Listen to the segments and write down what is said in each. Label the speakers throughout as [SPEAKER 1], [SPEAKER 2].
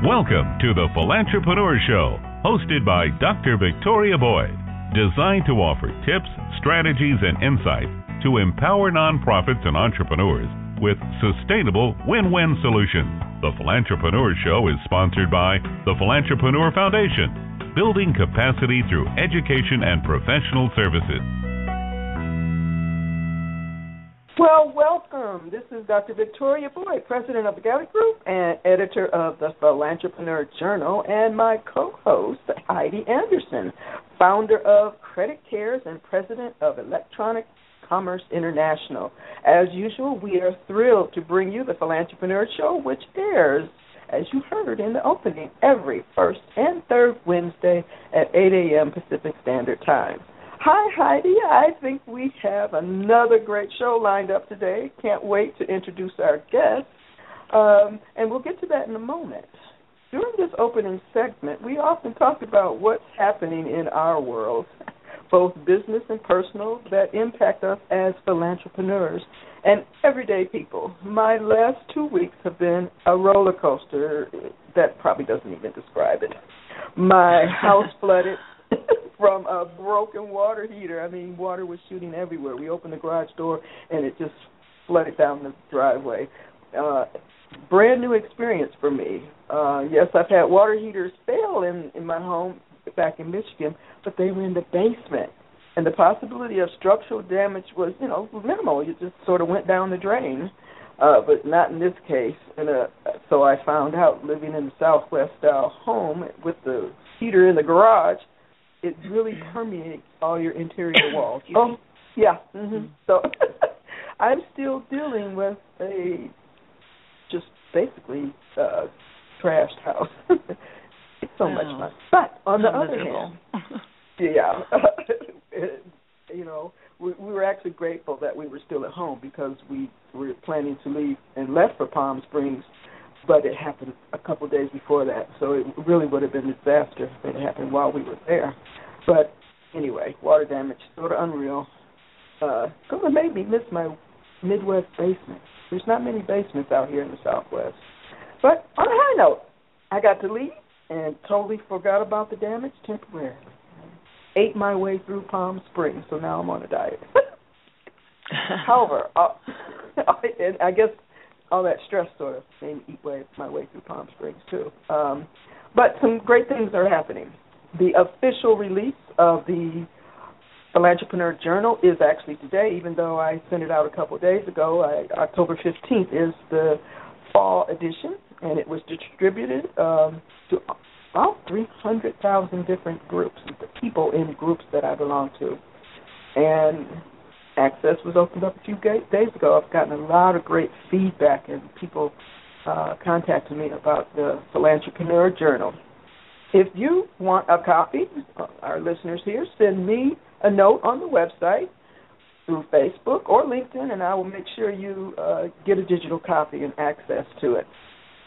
[SPEAKER 1] Welcome to the Philantrepreneur Show, hosted by Dr. Victoria Boyd, designed to offer tips, strategies, and insights to empower nonprofits and entrepreneurs with sustainable win-win solutions. The Philantrepreneur Show is sponsored by the Philantrepreneur Foundation, building capacity through education and professional services.
[SPEAKER 2] Well, welcome. This is Dr. Victoria Boyd, president of the Gallup Group and editor of the Philantrepreneur Journal, and my co-host, Heidi Anderson, founder of Credit Cares and president of Electronic Commerce International. As usual, we are thrilled to bring you the Philantrepreneur Show, which airs, as you heard in the opening, every first and third Wednesday at 8 a.m. Pacific Standard Time. Hi, Heidi. I think we have another great show lined up today. Can't wait to introduce our guest, and we'll get to that in a moment. During this opening segment, we often talk about what's happening in our world, both business and personal, that impact us as philantrepreneurs and everyday people. My last 2 weeks have been a roller coaster. That probably doesn't even describe it. My house flooded from a broken water heater. I mean, water was shooting everywhere. We opened the garage door, and it just flooded down the driveway. Brand new experience for me. Yes, I've had water heaters fail in my home back in Michigan, but they were in the basement. And the possibility of structural damage was, minimal. You just sort of went down the drain, but not in this case. And so I found out, living in the Southwest-style home with the heater in the garage, it really permeates all your interior walls. Oh, yeah. Mm-hmm. So I'm still dealing with a just basically trashed house. It's so much fun. But on the other hand, we were actually grateful that we were still at home because we were planning to leave and left for Palm Springs, but it happened a couple of days before that, so it really would have been a disaster if it happened while we were there. But anyway, water damage, sort of unreal. Sort of made me miss my Midwest basement. There's not many basements out here in the Southwest. But on a high note, I got to leave and totally forgot about the damage temporarily. Ate my way through Palm Springs, so now I'm on a diet. However, and I guess all that stress sort of made me eat my way through Palm Springs, too. But some great things are happening. The official release of the Philantrepreneur Journal is actually today, even though I sent it out a couple of days ago. October 15th is the fall edition, and it was distributed to about 300,000 different groups, people in groups that I belong to. And access was opened up a few days ago. I've gotten a lot of great feedback, and people contacted me about the Philantrepreneur Journal. If you want a copy, our listeners here, send me a note on the website through Facebook or LinkedIn, and I will make sure you get a digital copy and access to it.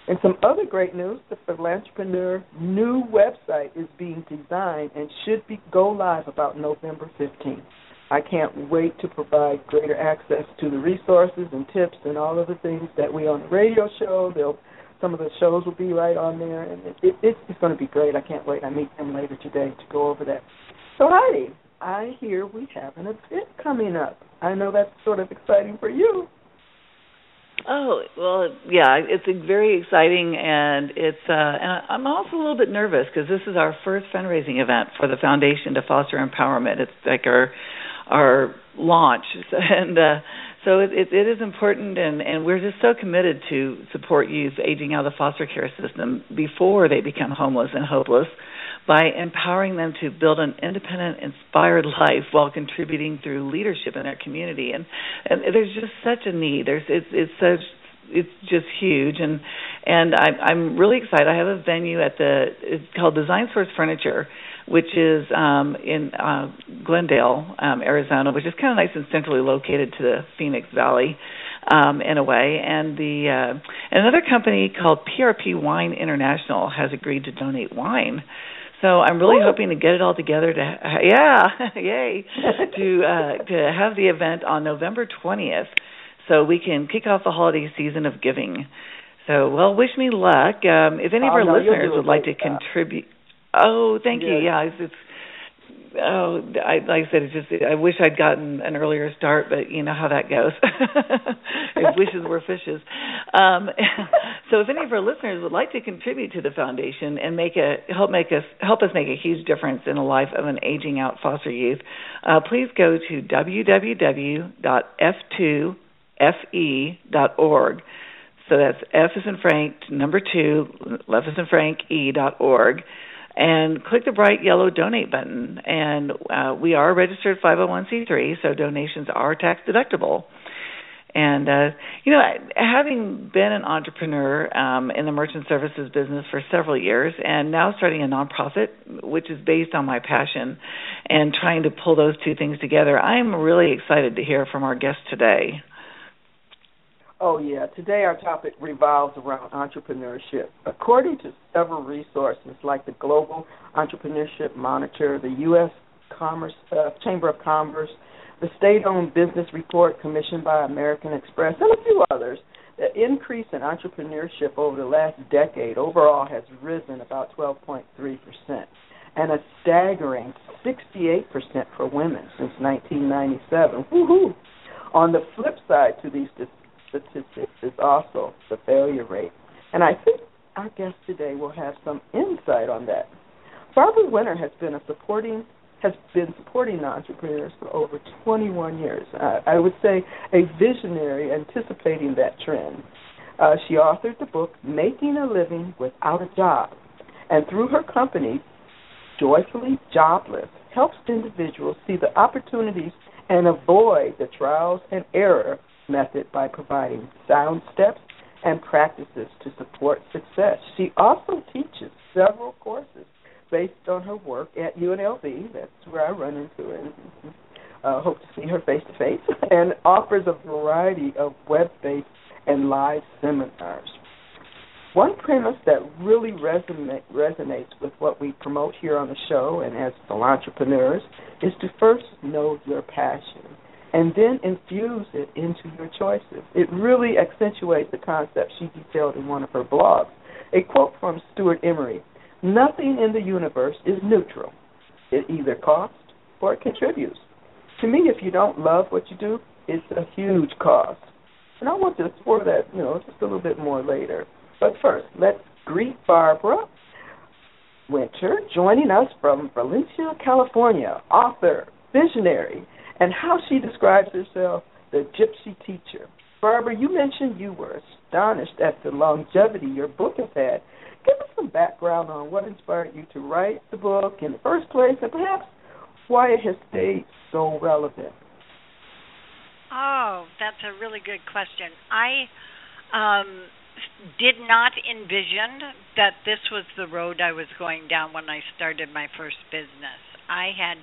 [SPEAKER 2] And some other great news, the Philantrepreneur new website is being designed and should go live about November 15th. I can't wait to provide greater access to the resources and tips and all of the things that we on the radio show. Some of the shows will be right on there, and it's going to be great. I can't wait. I meet them later today to go over that. So, Heidi, I hear we have an event coming up. I know that's sort of exciting for you.
[SPEAKER 3] Oh, well, yeah, it's very exciting, and and I'm also a little bit nervous because this is our first fundraising event for the Foundation to Foster Empowerment. It's like our launch, and so it is important, and we're just so committed to support youth aging out of the foster care system before they become homeless and hopeless by empowering them to build an independent, inspired life while contributing through leadership in their community. And there's just such a need. It's just huge, and I'm really excited. I have a venue it's called Design Source Furniture, which is in Glendale, Arizona, which is kind of nice and centrally located to the Phoenix Valley, in a way. And another company called PRP Wine International has agreed to donate wine. So I'm really hoping to get it all together to have the event on November 20th, so we can kick off the holiday season of giving. So, well, wish me luck. If any of our listeners would like to contribute. Oh, thank you. Yeah, it's like I said, it's just I wish I'd gotten an earlier start, but you know how that goes. If wishes were fishes. So, if any of our listeners would like to contribute to the foundation and help us make a huge difference in the life of an aging out foster youth, please go to www.f2fe.org. So that's F as in Frank, number 2, F as in Frank, E.org. And click the bright yellow donate button. And we are a registered 501c3, so donations are tax deductible. And, having been an entrepreneur in the merchant services business for several years and now starting a nonprofit, which is based on my passion, and trying to pull those two things together, I'm really excited to hear from our guest today.
[SPEAKER 2] Oh, yeah. Today our topic revolves around entrepreneurship. According to several resources like the Global Entrepreneurship Monitor, the U.S. Chamber of Commerce, the State-Owned Business Report commissioned by American Express, and a few others, the increase in entrepreneurship over the last decade overall has risen about 12.3%, and a staggering 68% for women since 1997. Woohoo! On the flip side to these statistics is also the failure rate. And I think our guest today will have some insight on that. Barbara Winter has been supporting entrepreneurs for over 21 years. I would say a visionary anticipating that trend. She authored the book Making a Living Without a Job, and through her company, Joyfully Jobless, helps individuals see the opportunities and avoid the trials and error method by providing sound steps and practices to support success. She also teaches several courses based on her work at UNLV. That's where I run into her. Hope to see her face-to-face. And offers a variety of web-based and live seminars. One premise that really resonates with what we promote here on the show and as philantrepreneurs is to first know your passion and then infuse it into your choices. It really accentuates the concept she detailed in one of her blogs. A quote from Stuart Emery: "Nothing in the universe is neutral. It either costs or it contributes. To me, if you don't love what you do, it's a huge cost." And I want to explore that, just a little bit more later. But first, let's greet Barbara Winter, joining us from Valencia, California, author, visionary, and how she describes herself, the Gypsy teacher. Barbara, you mentioned you were astonished at the longevity your book has had. Give us some background on what inspired you to write the book in the first place, and perhaps why it has stayed so relevant.
[SPEAKER 4] Oh, that's a really good question. I did not envision that this was the road I was going down when I started my first business. I had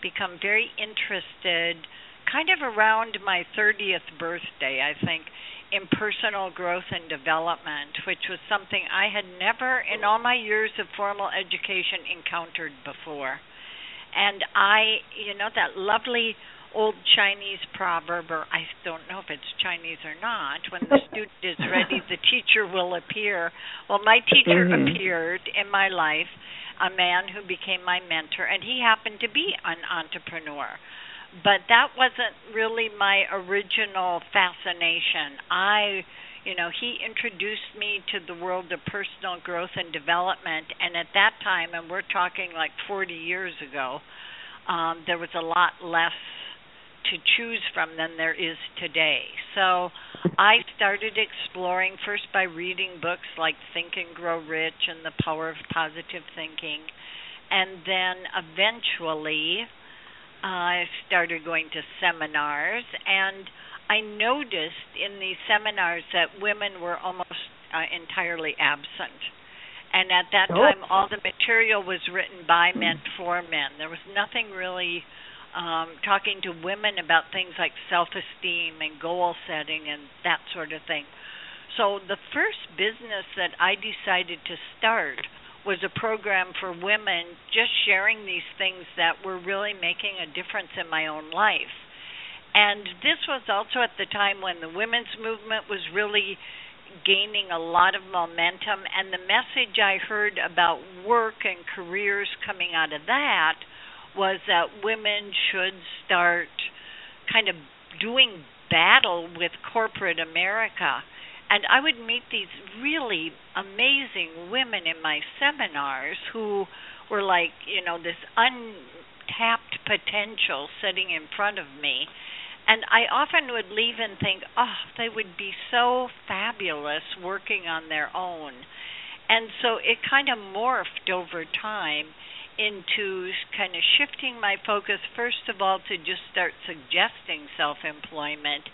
[SPEAKER 4] become very interested kind of around my 30th birthday, I think, in personal growth and development, which was something I had never in all my years of formal education encountered before. And that lovely old Chinese proverb, or I don't know if it's Chinese or not, when the student is ready, the teacher will appear. Well, my teacher appeared in my life, a man who became my mentor, and he happened to be an entrepreneur. But that wasn't really my original fascination. He introduced me to the world of personal growth and development, and at that time, and we're talking like 40 years ago, there was a lot less to choose from than there is today. So I started exploring first by reading books like Think and Grow Rich and The Power of Positive Thinking, and then eventually I started going to seminars, and I noticed in these seminars that women were almost entirely absent. And at that time, all the material was written by men for men. There was nothing really talking to women about things like self-esteem and goal setting and that sort of thing. So the first business that I decided to start was a program for women just sharing these things that were really making a difference in my own life. And this was also at the time when the women's movement was really gaining a lot of momentum, and the message I heard about work and careers coming out of that was that women should start kind of doing battle with corporate America. And I would meet these really amazing women in my seminars who were like, this untapped potential sitting in front of me. And I often would leave and think, they would be so fabulous working on their own. And so it kind of morphed over time into kind of shifting my focus, first of all, to just start suggesting self-employment.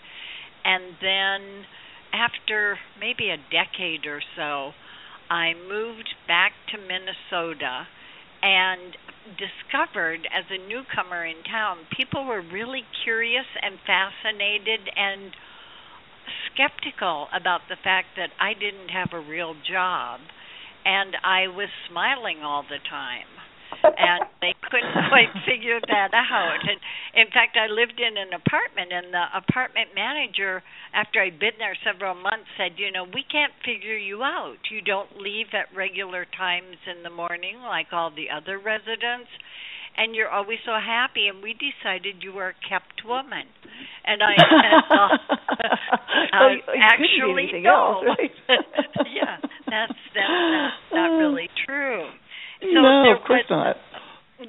[SPEAKER 4] And then after maybe a decade or so, I moved back to Minnesota and discovered as a newcomer in town, people were really curious and fascinated and skeptical about the fact that I didn't have a real job, and I was smiling all the time. And they couldn't quite figure that out. And in fact, I lived in an apartment, and the apartment manager, after I'd been there several months, said, we can't figure you out. You don't leave at regular times in the morning like all the other residents, and you're always so happy, and we decided you were a kept woman. And I said, actually, no.
[SPEAKER 3] Else, right?
[SPEAKER 4] Yeah, that's not really true. So
[SPEAKER 3] no, of course not.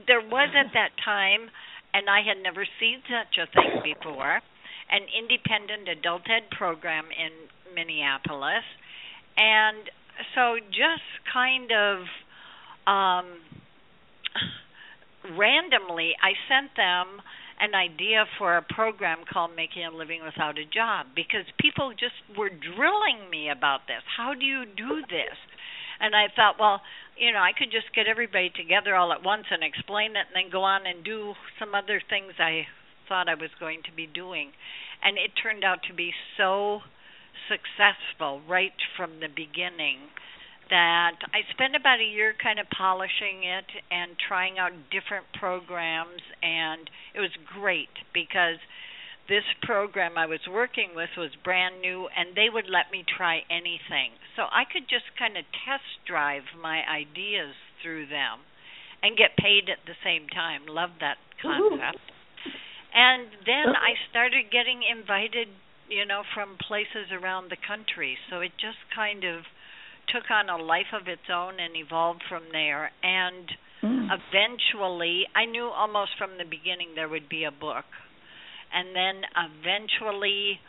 [SPEAKER 4] There was at that time, and I had never seen such a thing before, an independent adult ed program in Minneapolis. And so just kind of randomly, I sent them an idea for a program called Making a Living Without a Job, because people just were drilling me about this. How do you do this? And I thought, well, I could just get everybody together all at once and explain it and then go on and do some other things I thought I was going to be doing. And it turned out to be so successful right from the beginning that I spent about a year kind of polishing it and trying out different programs, and it was great because this program I was working with was brand new, and they would let me try anything. So I could just kind of test drive my ideas through them and get paid at the same time. Love that concept. Ooh. And then I started getting invited, from places around the country. So it just kind of took on a life of its own and evolved from there. And eventually, I knew almost from the beginning there would be a book. And then eventually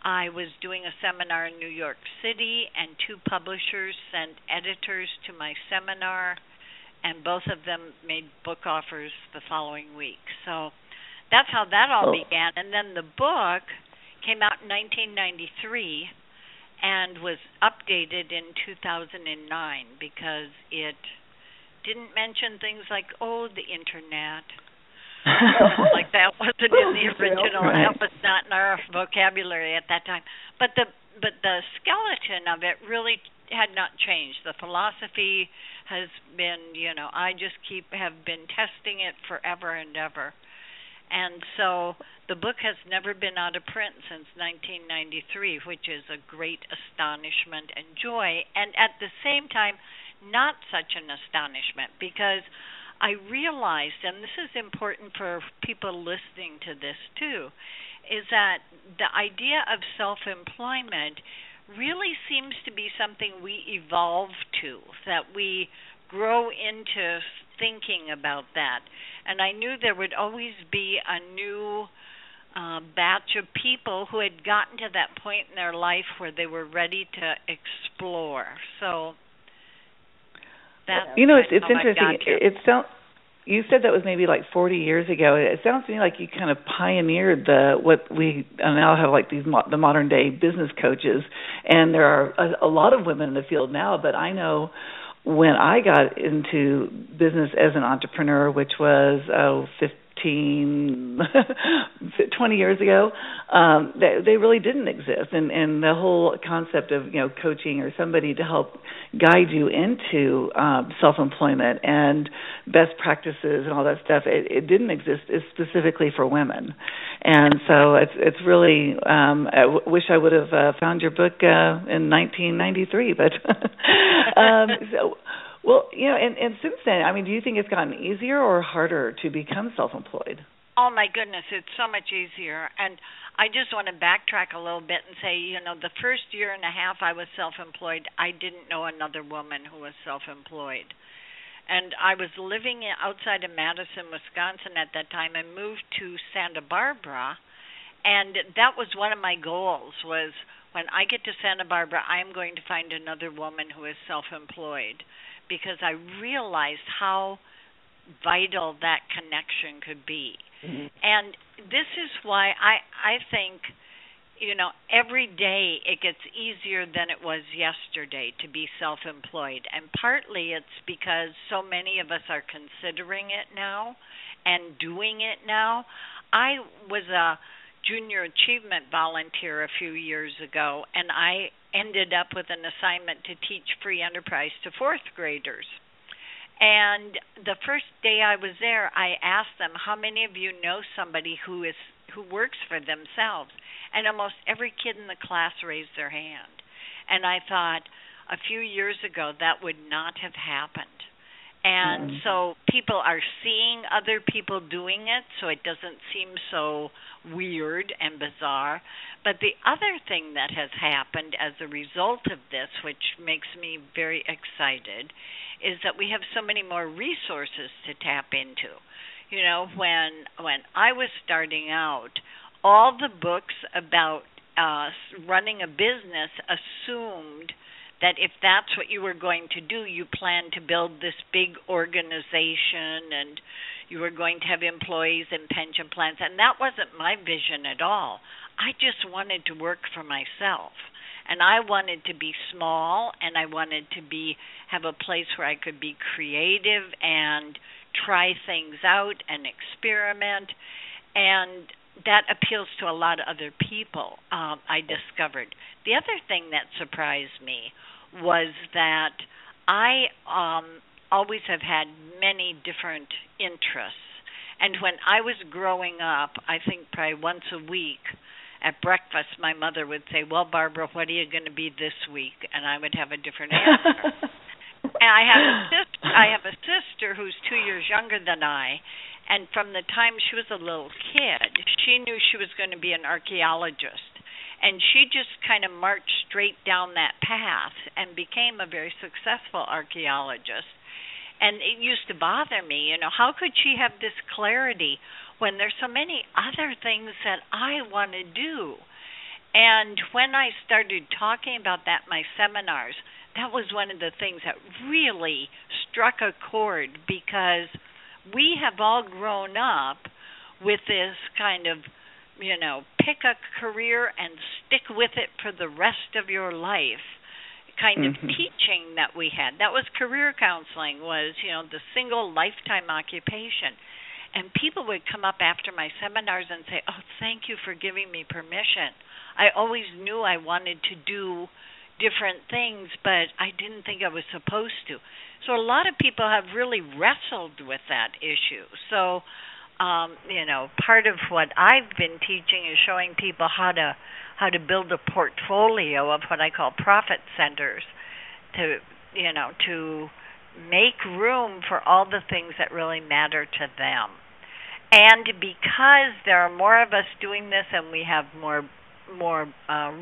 [SPEAKER 4] I was doing a seminar in New York City, and two publishers sent editors to my seminar, and both of them made book offers the following week. So that's how that all began. And then the book came out in 1993 and was updated in 2009 because it didn't mention things like, the internet. Like that wasn't in the original. Right. That was not in our vocabulary at that time. But the skeleton of it really had not changed. The philosophy has been, I just have been testing it forever and ever. And so the book has never been out of print since 1993, which is a great astonishment and joy. And at the same time, not such an astonishment, because I realized, and this is important for people listening to this too, is that the idea of self-employment really seems to be something we evolve to, that we grow into thinking about that. And I knew there would always be a new batch of people who had gotten to that point in their life where they were ready to explore. So that's
[SPEAKER 3] it's interesting. You said that was maybe like 40 years ago. It sounds to me like you kind of pioneered what we now have, like the modern day business coaches, and there are a lot of women in the field now. But I know when I got into business as an entrepreneur, which was 15, 20 years ago, they really didn't exist. And the whole concept of, coaching or somebody to help guide you into self-employment and best practices and all that stuff, it didn't exist specifically for women. And so it's really, I wish I would have found your book in 1993, but well, and since then, do you think it's gotten easier or harder to become self-employed?
[SPEAKER 4] Oh, my goodness, it's so much easier. And I just want to backtrack a little bit and say, the first year and a half I was self-employed, I didn't know another woman who was self-employed. And I was living outside of Madison, Wisconsin at that time, and moved to Santa Barbara. And that was one of my goals, was when I get to Santa Barbara, I'm going to find another woman who is self-employed, because I realized how vital that connection could be. Mm-hmm. And this is why I think, every day it gets easier than it was yesterday to be self-employed. And partly it's because so many of us are considering it now and doing it now. I was a junior achievement volunteer a few years ago, and I ended up with an assignment to teach free enterprise to fourth graders. And the first day I was there, I asked them, how many of you know somebody who works for themselves? And almost every kid in the class raised their hand. And I thought, a few years ago, that would not have happened. And so people are seeing other people doing it, so it doesn't seem so weird and bizarre. But the other thing that has happened as a result of this, which makes me very excited, is that we have so many more resources to tap into. When I was starting out, all the books about running a business assumed that if that's what you were going to do, you planned to build this big organization and you were going to have employees and pension plans. And that wasn't my vision at all. I just wanted to work for myself. And I wanted to be small, and I wanted to have a place where I could be creative and try things out and experiment. And that appeals to a lot of other people, I discovered. The other thing that surprised me was that I always have had many different interests. And when I was growing up, I think probably once a week at breakfast, my mother would say, well, Barbara, what are you going to be this week? And I would have a different answer. And I have a sister who's 2 years younger than I, and from the time she was a little kid, she knew she was going to be an archaeologist. And she just kind of marched straight down that path and became a very successful archaeologist. And it used to bother me, how could she have this clarity when there's so many other things that I want to do? And when I started talking about that in my seminars, that was one of the things that really struck a chord, because we have all grown up with this kind of, pick a career and stick with it for the rest of your life kind of teaching that we had. That was career counseling, was, the single lifetime occupation. And people would come up after my seminars and say, oh, thank you for giving me permission. I always knew I wanted to do different things, but I didn't think I was supposed to. So a lot of people have really wrestled with that issue. So, part of what I've been teaching is showing people how to build a portfolio of what I call profit centers to make room for all the things that really matter to them. And because there are more of us doing this and we have more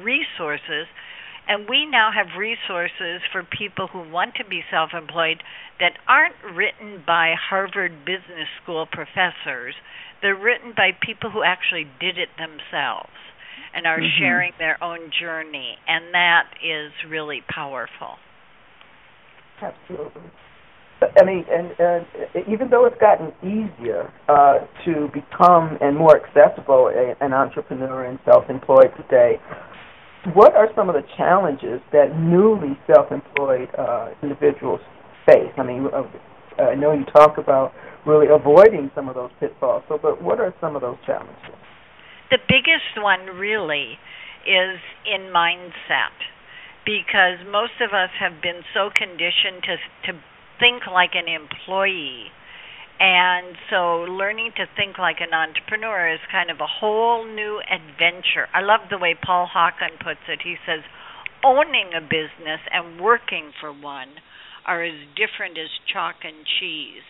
[SPEAKER 4] resources, and we now have resources for people who want to be self-employed that aren't written by Harvard Business School professors. They're written by people who actually did it themselves and are sharing their own journey, and that is really powerful.
[SPEAKER 2] Absolutely. I mean, and even though it's gotten easier to become and more accessible an entrepreneur and self-employed today, what are some of the challenges that newly self-employed individuals face? I mean, I know you talk about really avoiding some of those pitfalls. So, but what are some of those challenges?
[SPEAKER 4] The biggest one really is in mindset, because most of us have been so conditioned to think like an employee. And so learning to think like an entrepreneur is kind of a whole new adventure. I love the way Paul Hawken puts it. He says, owning a business and working for one are as different as chalk and cheese.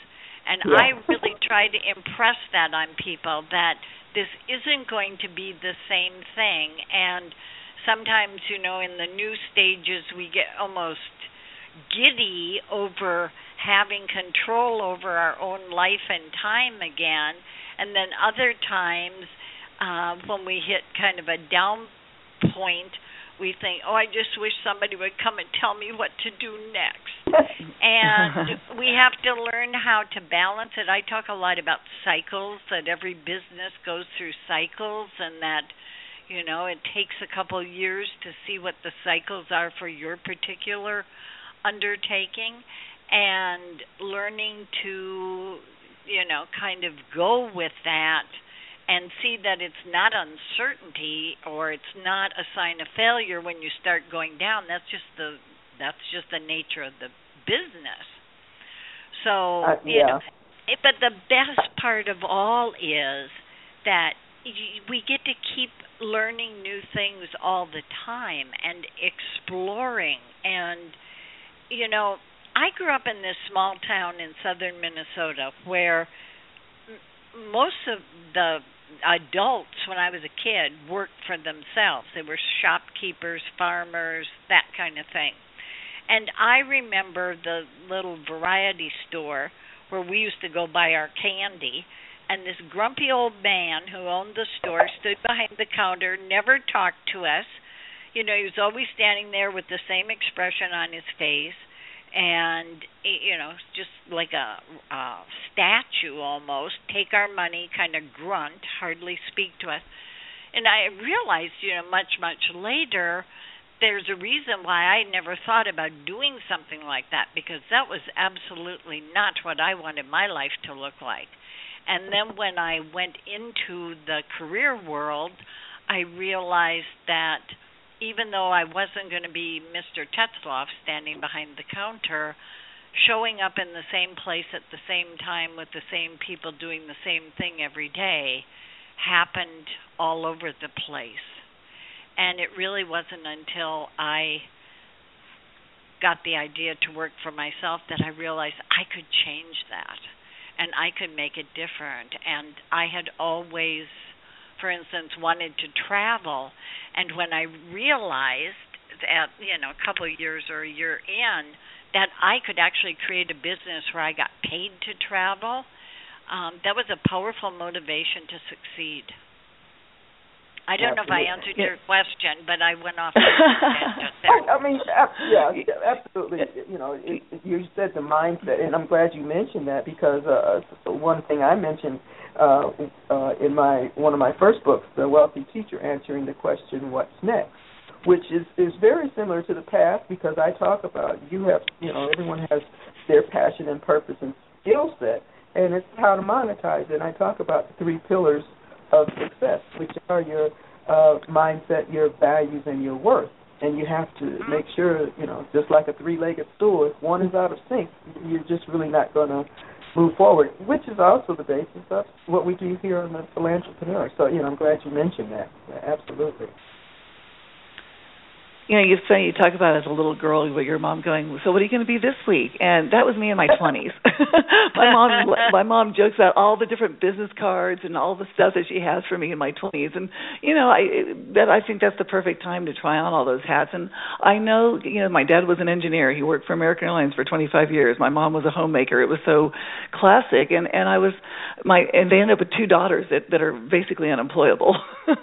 [SPEAKER 4] And
[SPEAKER 2] yeah.
[SPEAKER 4] I really try to impress that on people, that this isn't going to be the same thing. And sometimes, in the new stages, we get almost giddy over having control over our own life and time again. And then other times, when we hit kind of a down point, we think, I just wish somebody would come and tell me what to do next. And we have to learn how to balance it. I talk a lot about cycles, that every business goes through cycles, and that, it takes a couple years to see what the cycles are for your particular undertaking, and learning to, kind of go with that and see that it's not uncertainty or it's not a sign of failure when you start going down. That's just the nature of the business. So, but the best part of all is that we get to keep learning new things all the time and exploring. And, I grew up in this small town in southern Minnesota where most of the adults, when I was a kid, worked for themselves. They were shopkeepers, farmers, that kind of thing. And I remember the little variety store where we used to go buy our candy, and this grumpy old man who owned the store stood behind the counter, never talked to us. He was always standing there with the same expression on his face, and, just like a statue almost, take our money, kind of grunt, hardly speak to us. And I realized, much, much later, there's a reason why I never thought about doing something like that, because that was absolutely not what I wanted my life to look like. And then when I went into the career world, I realized that even though I wasn't going to be Mr. Tetzloff standing behind the counter, showing up in the same place at the same time with the same people doing the same thing every day happened all over the place. And it really wasn't until I got the idea to work for myself that I realized I could change that and I could make it different. And I had always, for instance, wanted to travel. And when I realized that, a couple of years or a year in, that I could actually create a business where I got paid to travel, that was a powerful motivation to succeed. I don't know if I answered your question, but I went off on a tangent there.
[SPEAKER 2] I mean, absolutely. You said the mindset, and I'm glad you mentioned that, because one thing I mentioned in one of my first books, The Wealthy Teacher, answering the question, what's next, which is very similar to the past, because I talk about everyone has their passion and purpose and skill set, and it's how to monetize it. And I talk about the 3 pillars of success, which are your mindset, your values, and your worth. And you have to make sure, just like a 3-legged stool, if one is out of sync, you're just really not going to move forward, which is also the basis of what we do here on the Philantrepreneur. So, I'm glad you mentioned that. Absolutely.
[SPEAKER 3] You talk about as a little girl with your mom going, so what are you going to be this week? And that was me in my 20s. My mom jokes about all the different business cards and all the stuff that she has for me in my 20s. And, I think that's the perfect time to try on all those hats. And I know, my dad was an engineer. He worked for American Airlines for 25 years. My mom was a homemaker. It was so classic. And they ended up with 2 daughters that are basically unemployable. But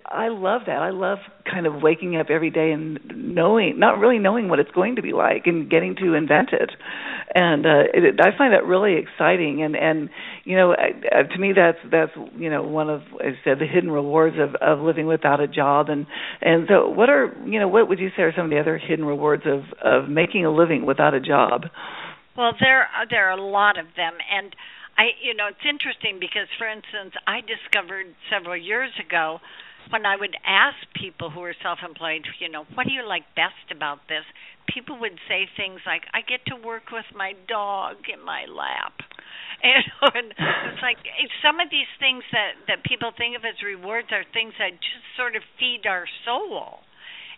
[SPEAKER 3] I love that. I love kind of waking up every day and not really knowing what it's going to be like and getting to invent it. And I find that really exciting. And to me, that's one of, as I said, the hidden rewards of living without a job. And so what would you say are some of the other hidden rewards of making a living without a job?
[SPEAKER 4] Well, there are a lot of them, and it's interesting because, for instance, I discovered several years ago when I would ask people who were self-employed, what do you like best about this? People would say things like, I get to work with my dog in my lap. And it's like some of these things that people think of as rewards are things that just sort of feed our soul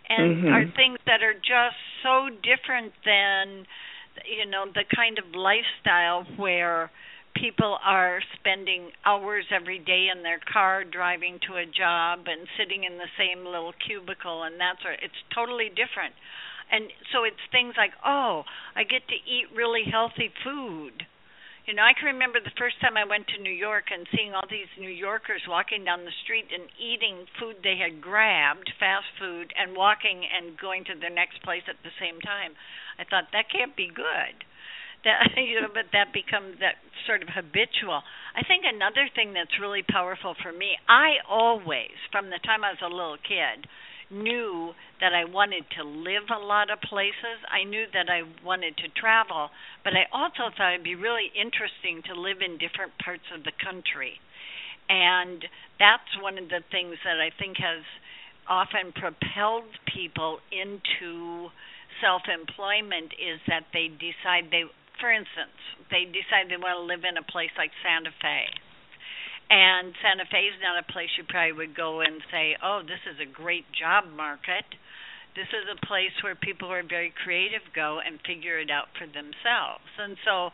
[SPEAKER 4] and are things that are just so different than, the kind of lifestyle where people are spending hours every day in their car driving to a job and sitting in the same little cubicle, and it's totally different. And so it's things like, I get to eat really healthy food. I can remember the first time I went to New York and seeing all these New Yorkers walking down the street and eating food they had grabbed, fast food, and walking and going to their next place at the same time. I thought, that can't be good. But that becomes that sort of habitual. I think another thing that's really powerful for me, I always, from the time I was a little kid, knew that I wanted to live a lot of places. I knew that I wanted to travel, but I also thought it'd be really interesting to live in different parts of the country. And that's one of the things that I think has often propelled people into self-employment is that they decide they want to live in a place like Santa Fe. And Santa Fe is not a place you probably would go and say, this is a great job market. This is a place where people who are very creative go and figure it out for themselves. And so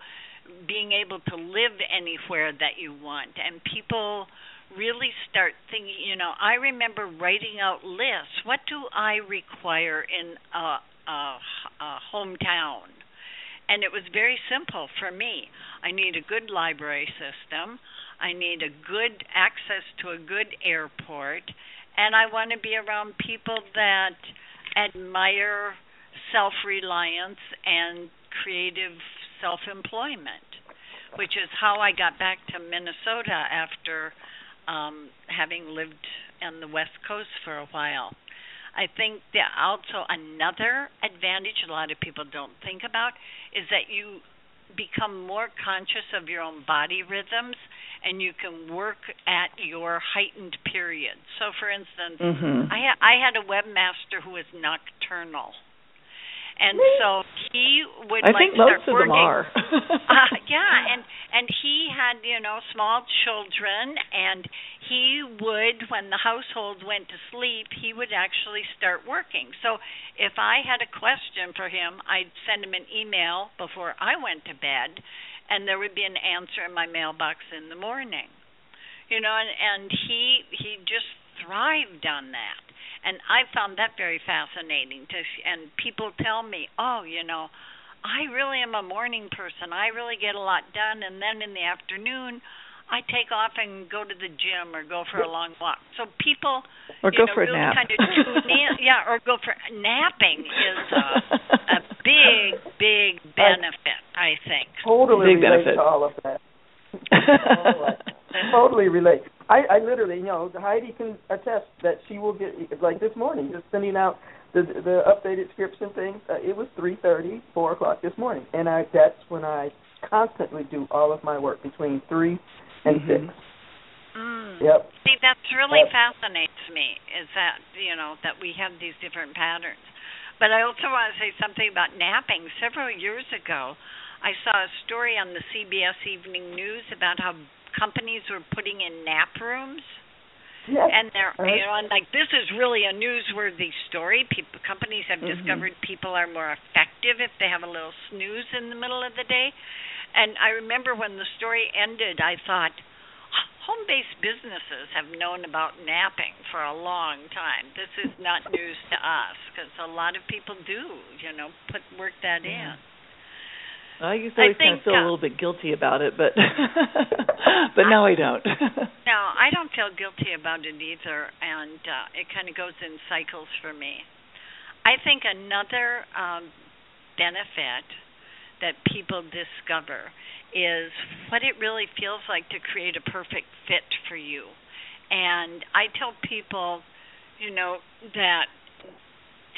[SPEAKER 4] being able to live anywhere that you want, and people really start thinking, I remember writing out lists. What do I require in a hometown? And it was very simple for me. I need a good library system. I need a good access to a good airport. And I want to be around people that admire self-reliance and creative self-employment, which is how I got back to Minnesota after having lived on the West Coast for a while. I think that also another advantage a lot of people don't think about is that you become more conscious of your own body rhythms and you can work at your heightened periods. So, for instance, I had a webmaster who was nocturnal. And so he would
[SPEAKER 3] I think
[SPEAKER 4] start
[SPEAKER 3] most of
[SPEAKER 4] working.
[SPEAKER 3] them are.
[SPEAKER 4] And he had, small children, and he would, when the household went to sleep, he would actually start working. So if I had a question for him, I'd send him an email before I went to bed, and there would be an answer in my mailbox in the morning. And he just thrived on that. And I found that very fascinating. And people tell me, I really am a morning person. I really get a lot done. And then in the afternoon, I take off and go to the gym or go for a long walk. So people,
[SPEAKER 3] go for
[SPEAKER 4] really
[SPEAKER 3] a nap.
[SPEAKER 4] kind of tune in. Or go for napping is a big benefit, I think.
[SPEAKER 2] Totally
[SPEAKER 3] Big
[SPEAKER 2] relate
[SPEAKER 3] benefit.
[SPEAKER 2] to all of that. Totally relate. I literally, Heidi can attest that she will get, like this morning, just sending out the updated scripts and things. It was 3:30, 4 o'clock this morning, and that's when I constantly do all of my work between 3 and 6. Yep.
[SPEAKER 4] See, that's really fascinates me, is that, that we have these different patterns. But I also want to say something about napping. Several years ago, I saw a story on the CBS Evening News about how companies were putting in nap rooms.
[SPEAKER 2] Yes.
[SPEAKER 4] And they're, this is really a newsworthy story. Companies have discovered people are more effective if they have a little snooze in the middle of the day. And I remember when the story ended, I thought, home-based businesses have known about napping for a long time. This is not news to us because a lot of people do, work that in.
[SPEAKER 3] I used to always kind of feel a little bit guilty about it, but but now I don't.
[SPEAKER 4] No, I don't feel guilty about it either, and it kind of goes in cycles for me. I think another benefit that people discover is what it really feels like to create a perfect fit for you. And I tell people, that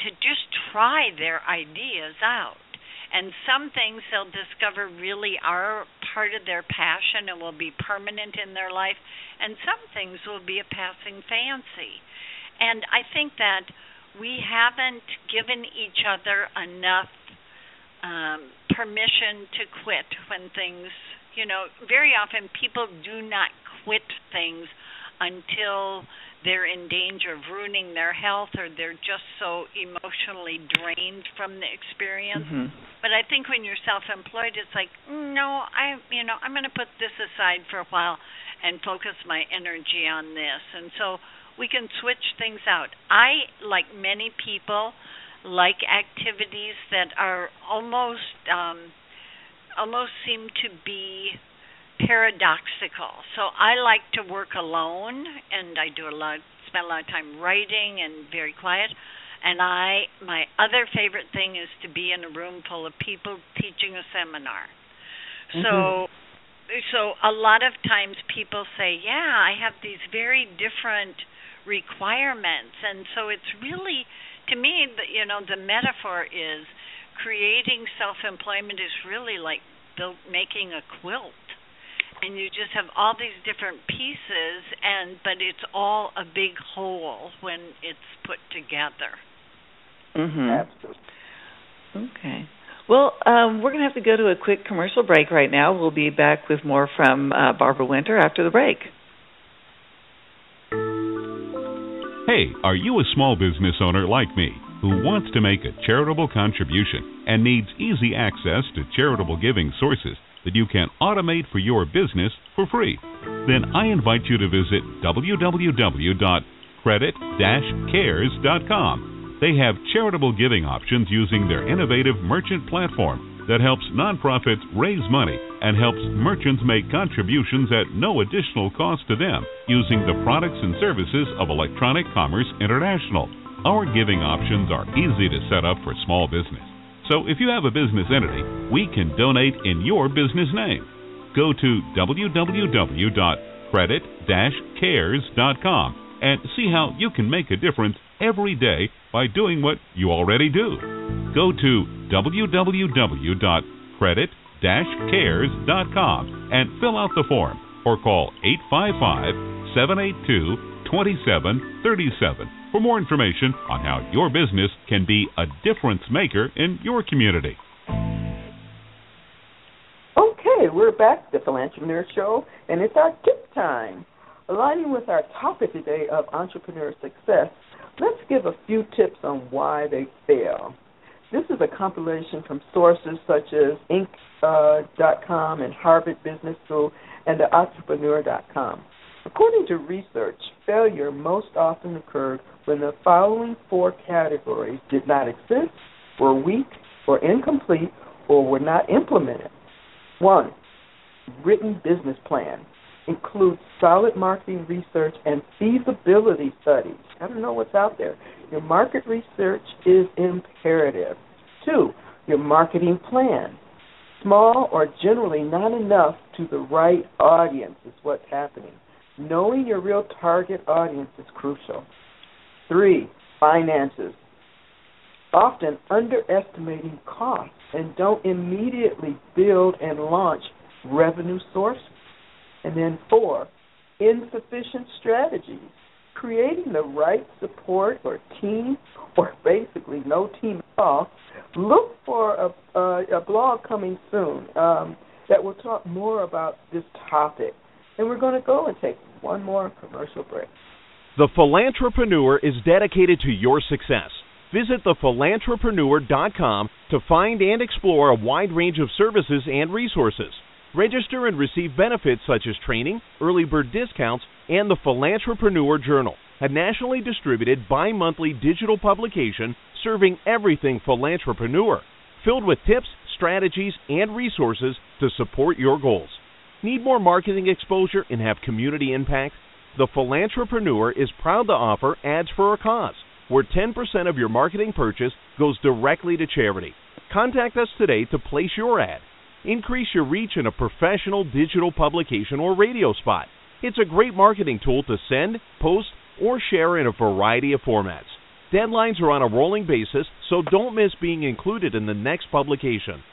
[SPEAKER 4] to just try their ideas out. And some things they'll discover really are part of their passion and will be permanent in their life, and some things will be a passing fancy. And I think that we haven't given each other enough permission to quit when things, very often people do not quit things until they're in danger of ruining their health or they're just so emotionally drained from the experience.
[SPEAKER 3] Mm-hmm.
[SPEAKER 4] But I think when you're self-employed, it's like, no, I'm going to put this aside for a while and focus my energy on this. And so we can switch things out. I, like many people, like activities that are almost seem to be paradoxical. So I like to work alone, and I spend a lot of time writing and very quiet. And my other favorite thing is to be in a room full of people teaching a seminar. Mm-hmm. So a lot of times people say, yeah, I have these very different requirements. And so it's really, to me, the metaphor is creating self-employment is really like making a quilt. And you just have all these different pieces, but it's all a big whole when it's put together.
[SPEAKER 3] Mm-hmm. Absolutely. Okay. Well, we're going to have to go to a quick commercial break right now. We'll be back with more from Barbara Winter after the break.
[SPEAKER 1] Hey, are you a small business owner like me who wants to make a charitable contribution and needs easy access to charitable giving sources that you can automate for your business for free? Then I invite you to visit www.credit-cares.com. They have charitable giving options using their innovative merchant platform that helps nonprofits raise money and helps merchants make contributions at no additional cost to them using the products and services of Electronic Commerce International. Our giving options are easy to set up for small business. So if you have a business entity, we can donate in your business name. Go to www.credit-cares.com and see how you can make a difference every day by doing what you already do. Go to www.credit-cares.com and fill out the form or call 855-782-2737 for more information on how your business can be a difference maker in your community.
[SPEAKER 2] Okay, we're back, the Philantrepreneur Show, and it's our tip time. Aligning with our topic today of entrepreneur success, let's give a few tips on why they fail. This is a compilation from sources such as Inc.com and Harvard Business School and the Entrepreneur.com. According to research, failure most often occurred when the following four categories did not exist, were weak, or incomplete, or were not implemented. 1. Written business plan. Includes solid marketing research and feasibility studies. I don't know what's out there. Your market research is imperative. 2. Your marketing plan. Small or generally not enough to the right audience is what's happening. Knowing your real target audience is crucial. 3. Finances. Often underestimating costs and don't immediately build and launch revenue sources. And then 4, insufficient strategies. Creating the right support or team, or basically no team at all. Look for a blog coming soon that will talk more about this topic. And we're going to go and take one more commercial break.
[SPEAKER 5] The Philantrepreneur is dedicated to your success. Visit thePhilantrepreneur.com to find and explore a wide range of services and resources. Register and receive benefits such as training, early bird discounts, and the Philantrepreneur Journal, a nationally distributed bi-monthly digital publication serving everything Philantrepreneur, filled with tips, strategies, and resources to support your goals. Need more marketing exposure and have community impact? The Philantrepreneur is proud to offer Ads for a Cause, where 10% of your marketing purchase goes directly to charity. Contact us today to place your ad. Increase your reach in a professional digital publication or radio spot. It's a great marketing tool to send, post, or share in a variety of formats. Deadlines are on a rolling basis, so don't miss being included in the next publication.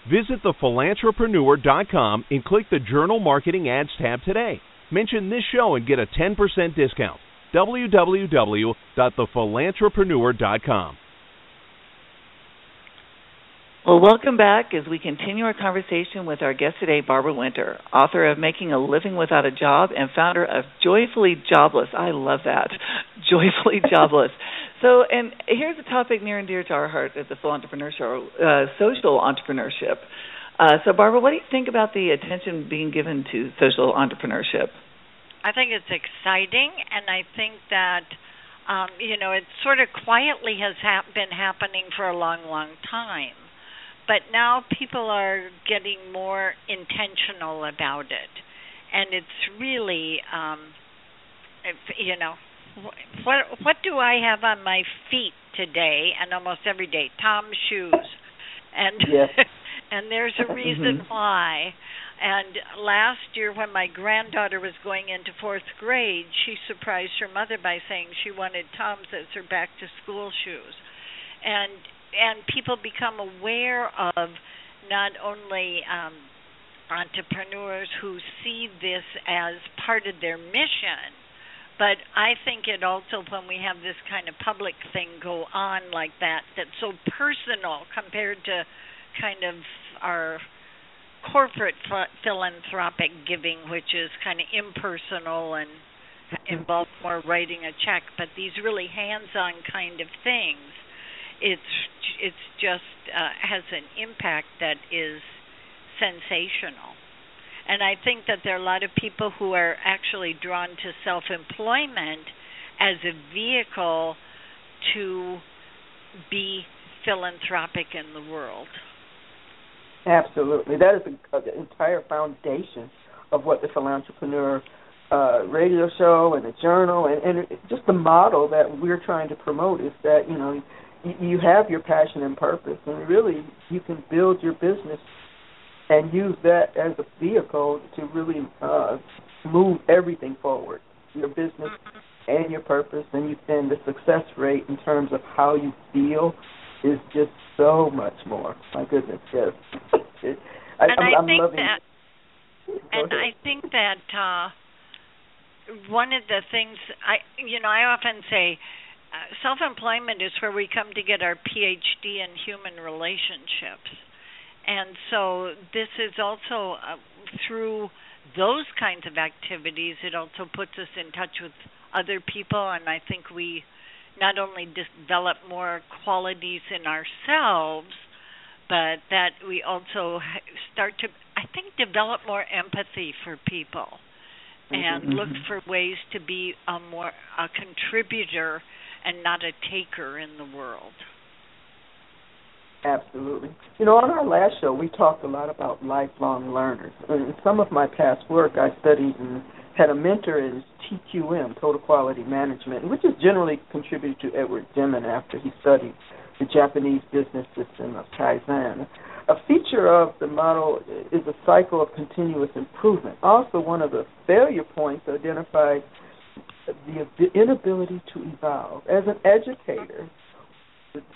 [SPEAKER 5] Visit thephilantrepreneur.com and click the Journal Marketing Ads tab today. Mention this show and get a 10% discount. www.thephilantrepreneur.com.
[SPEAKER 3] Well, welcome back as we continue our conversation with our guest today, Barbara Winter, author of Making a Living Without a Job and founder of Joyfully Jobless. I love that, Joyfully Jobless. So, and here's a topic near and dear to our heart at the Philantrepreneur Show, social entrepreneurship. So, Barbara, what do you think about the attention being given to social entrepreneurship?
[SPEAKER 4] I think it's exciting, and I think that, it sort of quietly has been happening for a long, long time. But now people are getting more intentional about it. And it's really, what do I have on my feet today and almost every day? Tom's shoes. And
[SPEAKER 2] yes.
[SPEAKER 4] And there's a reason why. And last year when my granddaughter was going into 4th grade, she surprised her mother by saying she wanted Tom's as her back-to-school shoes. And people become aware of not only entrepreneurs who see this as part of their mission, but I think it also, when we have this kind of public thing go on like that, that's so personal compared to kind of our corporate philanthropic giving, which is kind of impersonal and involves more writing a check, but these really hands-on kind of things, it's just has an impact that is sensational. And I think that there are a lot of people who are actually drawn to self-employment as a vehicle to be philanthropic in the world.
[SPEAKER 2] Absolutely. That is the entire foundation of what the Philantrepreneur radio show and the journal and just the model that we're trying to promote is that, you have your passion and purpose, and really you can build your business and use that as a vehicle to really move everything forward, your business and your purpose, and the success rate in terms of how you feel is just so much more. My goodness, yes. I'm loving it.
[SPEAKER 4] I think that one of the things I often say, self-employment is where we come to get our PhD in human relationships. And so this is also through those kinds of activities, it also puts us in touch with other people, and I think we not only develop more qualities in ourselves, but that we also start to, I think, develop more empathy for people and look for ways to be a contributor and not a taker in the world.
[SPEAKER 2] Absolutely. On our last show, we talked a lot about lifelong learners. In some of my past work, I studied and had a mentor in TQM, Total Quality Management, which is generally contributed to Edward Deming after he studied the Japanese business system of Kaizen. A feature of the model is a cycle of continuous improvement. Also, one of the failure points identified the inability to evolve. As an educator,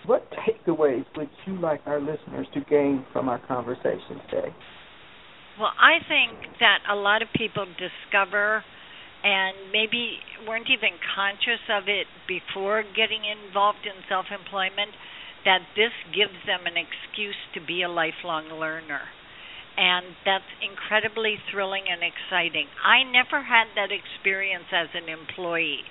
[SPEAKER 2] what takeaways would you like our listeners to gain from our conversation today?
[SPEAKER 4] Well, I think that a lot of people discover and maybe weren't even conscious of it before getting involved in self-employment, that this gives them an excuse to be a lifelong learner. And that's incredibly thrilling and exciting. I never had that experience as an employee,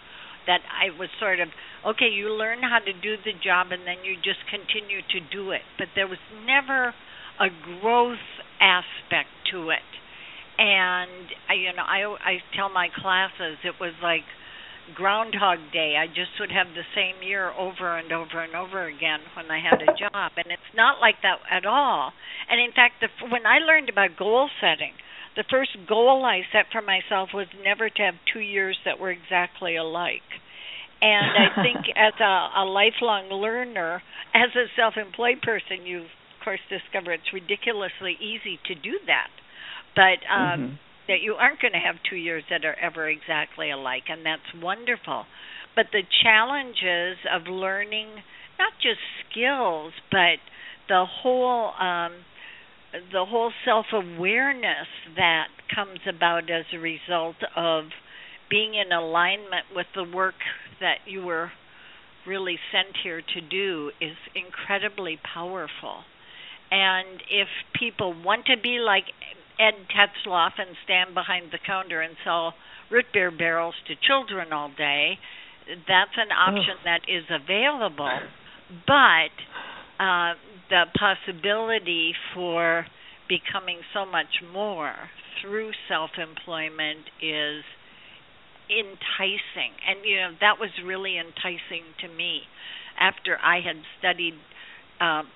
[SPEAKER 4] that I was sort of, okay, you learn how to do the job and then you just continue to do it. But there was never a growth aspect to it. And, I tell my classes it was like Groundhog Day. I just would have the same year over and over and over again when I had a job. And it's not like that at all. And in fact, when I learned about goal setting, the first goal I set for myself was never to have 2 years that were exactly alike. And I think as a lifelong learner, as a self-employed person, you, of course, discover it's ridiculously easy to do that. But that you aren't going to have 2 years that are ever exactly alike, and that's wonderful. But the challenges of learning not just skills, but the whole self-awareness that comes about as a result of being in alignment with the work that you were really sent here to do is incredibly powerful. And if people want to be like Ed Tetzloff and stand behind the counter and sell root beer barrels to children all day, that's an option that is available. But the possibility for becoming so much more through self-employment is enticing. And, that was really enticing to me. After I had studied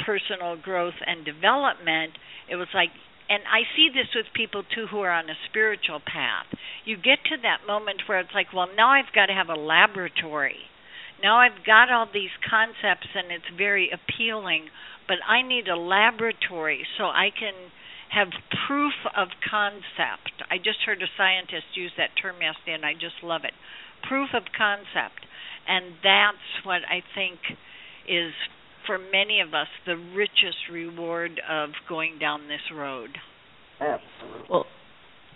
[SPEAKER 4] personal growth and development, it was like, and I see this with people, too, who are on a spiritual path. You get to that moment where it's like, well, now I've got to have a laboratory. Now I've got all these concepts, and it's very appealing, but I need a laboratory so I can have proof of concept. I just heard a scientist use that term yesterday, and I just love it. Proof of concept. And that's what I think is, for many of us, the richest reward of going down this road.
[SPEAKER 2] Absolutely.
[SPEAKER 3] Well,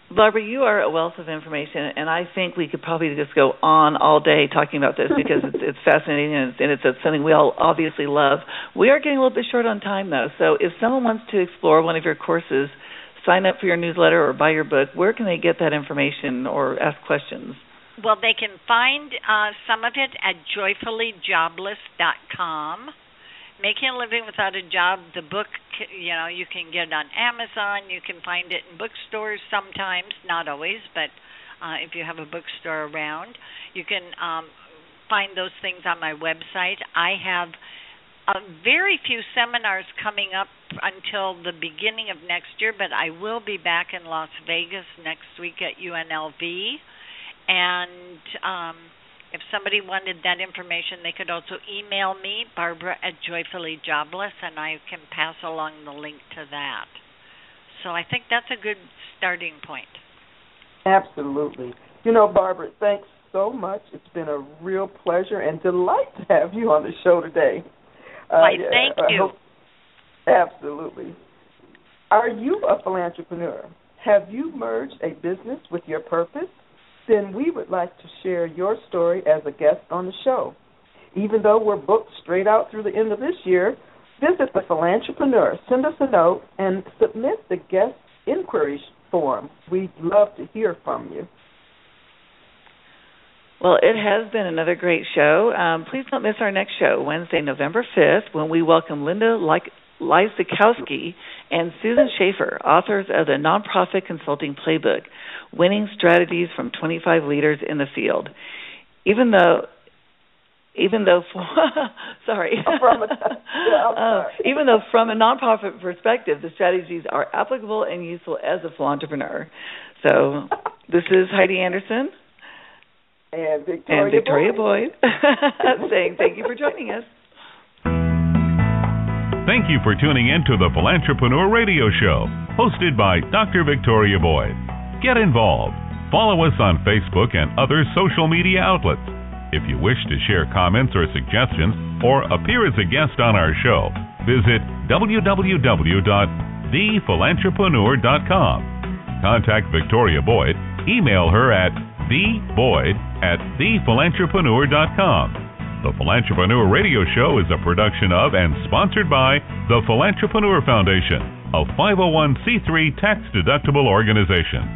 [SPEAKER 3] Barbara, you are a wealth of information, and I think we could probably just go on all day talking about this because it's fascinating and it's something we all obviously love. We are getting a little bit short on time, though, so if someone wants to explore one of your courses, sign up for your newsletter or buy your book, where can they get that information or ask questions?
[SPEAKER 4] Well, they can find some of it at joyfullyjobless.com. Making a Living Without a Job, the book, you can get it on Amazon. You can find it in bookstores sometimes, not always, but if you have a bookstore around. You can find those things on my website. I have very few seminars coming up until the beginning of next year, but I will be back in Las Vegas next week at UNLV. And if somebody wanted that information, they could also email me, Barbara at Joyfully Jobless, and I can pass along the link to that. So I think that's a good starting point.
[SPEAKER 2] Absolutely. Barbara, thanks so much. It's been a real pleasure and delight to have you on the show today.
[SPEAKER 4] Thank you.
[SPEAKER 2] Absolutely. Are you a philantrepreneur? Have you merged a business with your purpose? Then we would like to share your story as a guest on the show. Even though we're booked straight out through the end of this year, visit the Philantrepreneur. Send us a note and submit the guest inquiry form. We'd love to hear from you.
[SPEAKER 3] Well, it has been another great show. Please don't miss our next show, Wednesday, November 5th, when we welcome Linda Lysakowski and Susan Schaefer, authors of the Nonprofit Consulting Playbook, Winning Strategies from 25 Leaders in the Field. Even though from a nonprofit perspective, the strategies are applicable and useful as a philantrepreneur. So this is Heidi Anderson
[SPEAKER 2] and Victoria Boyd.
[SPEAKER 3] saying thank you for joining us.
[SPEAKER 1] Thank you for tuning in to the Philantrepreneur Radio Show, hosted by Dr. Victoria Boyd. Get involved. Follow us on Facebook and other social media outlets. If you wish to share comments or suggestions or appear as a guest on our show, visit www.thephilantrepreneur.com. Contact Victoria Boyd. Email her at theboyd@thephilantrepreneur.com. The Philantrepreneur Radio Show is a production of and sponsored by the Philantrepreneur Foundation, a 501c3 tax-deductible organization.